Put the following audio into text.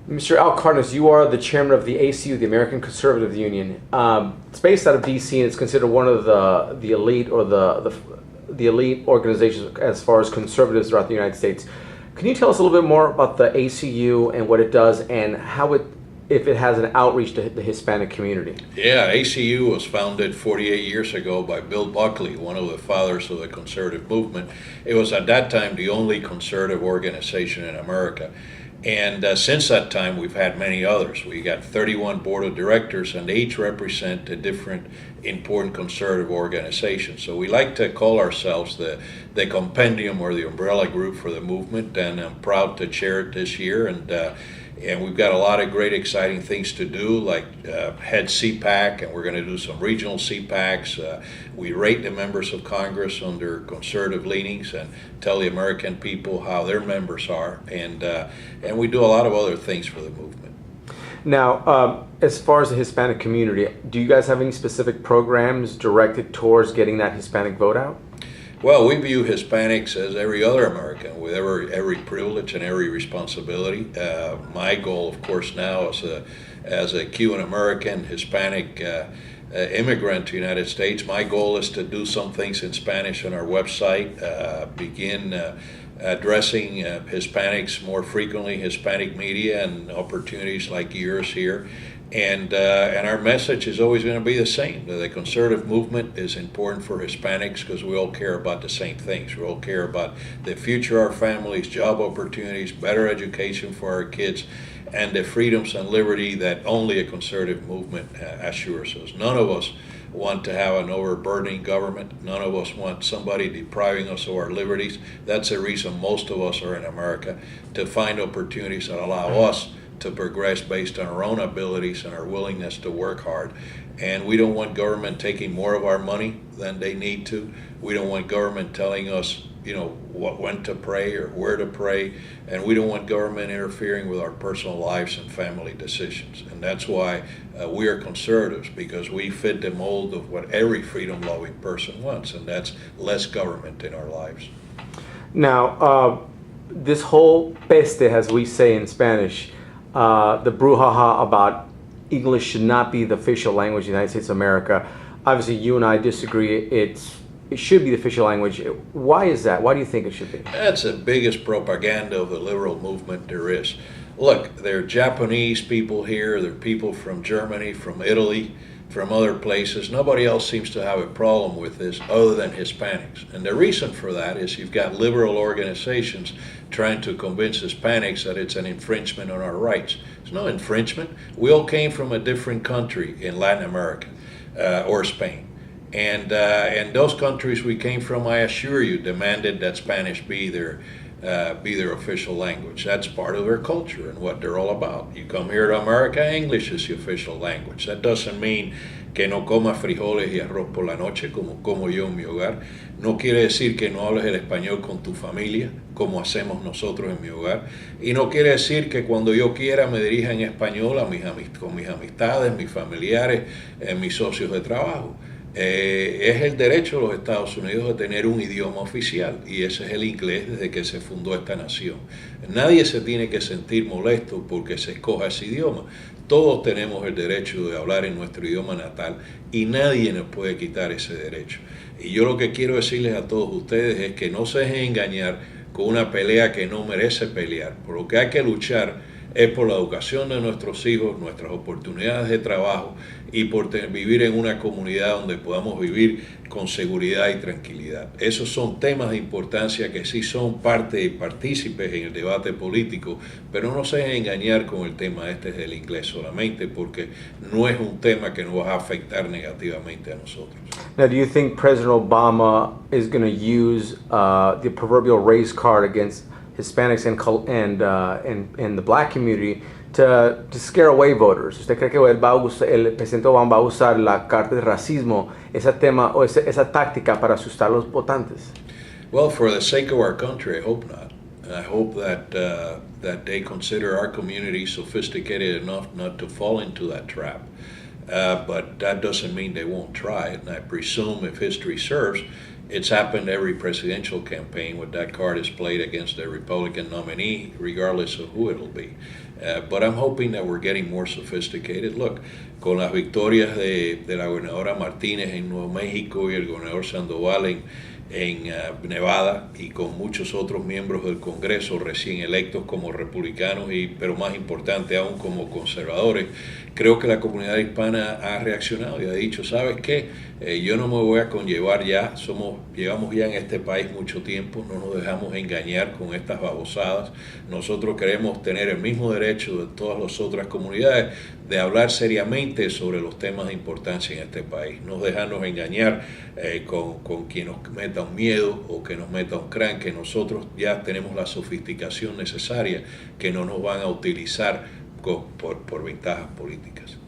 Mr. Al Cardenas, you are the chairman of the ACU, the American Conservative Union. It's based out of D.C. and it's considered one of the elite or the elite organizations as far as conservatives throughout the United States. Can you tell us a little bit more about the ACU and what it does and how if it has an outreach to the Hispanic community? Yeah, ACU was founded 48 years ago by Bill Buckley, one of the fathers of the conservative movement. It was at that time the only conservative organization in America. And since that time, we've had many others. We got 31 board of directors, and they each represent a different important conservative organization. So we like to call ourselves the compendium or the umbrella group for the movement, and I'm proud to chair it this year. And we've got a lot of great, exciting things to do, like head CPAC, and we're going to do some regional CPACs. We rate the members of Congress under conservative leanings and tell the American people how their members are, and we do a lot of other things for the movement. Now, as far as the Hispanic community, do you guys have any specific programs directed towards getting that Hispanic vote out? Well, we view Hispanics as every other American with every privilege and every responsibility. My goal, of course, now as a Cuban American Hispanic immigrant to the United States, my goal is to do some things in Spanish on our website, begin addressing Hispanics more frequently, Hispanic media and opportunities like yours here. And our message is always going to be the same. The conservative movement is important for Hispanics because we all care about the same things. We all care about the future of our families, job opportunities, better education for our kids, and the freedoms and liberty that only a conservative movement assures us. None of us want to have an overburdening government. None of us want somebody depriving us of our liberties. That's the reason most of us are in America, to find opportunities that allow us to progress based on our own abilities and our willingness to work hard. And we don't want government taking more of our money than they need to. We don't want government telling us, when to pray or where to pray. And we don't want government interfering with our personal lives and family decisions. And that's why we are conservatives, because we fit the mold of what every freedom-loving person wants, and that's less government in our lives. Now, this whole peste, as we say in Spanish, the brouhaha about English should not be the official language of the United States of America. Obviously, you and I disagree. It should be the official language. Why is that? Why do you think it should be? That's the biggest propaganda of the liberal movement there is. Look, there are Japanese people here, there are people from Germany, from Italy, from other places. Nobody else seems to have a problem with this other than Hispanics. And the reason for that is you've got liberal organizations trying to convince Hispanics that it's an infringement on our rights. It's no infringement. We all came from a different country in Latin America or Spain. And those countries we came from, I assure you, demanded that Spanish be their official language. That's part of their culture and what they're all about. You come here to America, English is the official language. That doesn't mean que no comas frijoles y arroz por la noche como yo en mi hogar. No quiere decir que no hables el español con tu familia, como hacemos nosotros en mi hogar. Y no quiere decir que cuando yo quiera me dirija en español con mis amistades, mis familiares, mis socios de trabajo. Es el derecho de los Estados Unidos de tener un idioma oficial, y ese es el inglés desde que se fundó esta nación. Nadie se tiene que sentir molesto porque se escoja ese idioma. Todos tenemos el derecho de hablar en nuestro idioma natal y nadie nos puede quitar ese derecho. Y yo lo que quiero decirles a todos ustedes es que no se dejen engañar con una pelea que no merece pelear. Por lo que hay que luchar es por la educación de nuestros hijos, nuestras oportunidades de trabajo y por vivir en una comunidad donde podamos vivir con seguridad y tranquilidad. Esos son temas de importancia que sí son parte y partícipes en el debate político, pero no se dejen engañar con el tema del inglés solamente, porque no es un tema que nos va a afectar negativamente a nosotros. Now, do you think President Obama is going to use the proverbial race card against Hispanics and the black community to scare away voters? ¿Usted cree que el presidente Obama va a usar la carta de racismo, ese tema o esa táctica para asustar a los votantes? Well, for the sake of our country, I hope not. I hope that they consider our community sophisticated enough not to fall into that trap. But that doesn't mean they won't try it. And I presume, if history serves, It's happened every presidential campaign when that card is played against a Republican nominee, regardless of who it'll be. But I'm hoping that we're getting more sophisticated. Look, con las victorias de la gobernadora Martínez en Nuevo México y el gobernador Sandoval en Nevada, y con muchos otros miembros del Congreso recién electos como republicanos, pero más importante aún como conservadores, creo que la comunidad hispana ha reaccionado y ha dicho, ¿sabes qué? Yo no me voy a conllevar ya, llevamos ya en este país mucho tiempo, no nos dejamos engañar con estas babosadas. Nosotros queremos tener el mismo derecho de todas las otras comunidades de hablar seriamente sobre los temas de importancia en este país. No dejarnos engañar con quien nos meta un miedo o que nos meta un crán, que nosotros ya tenemos la sofisticación necesaria, que no nos van a utilizar por ventajas políticas.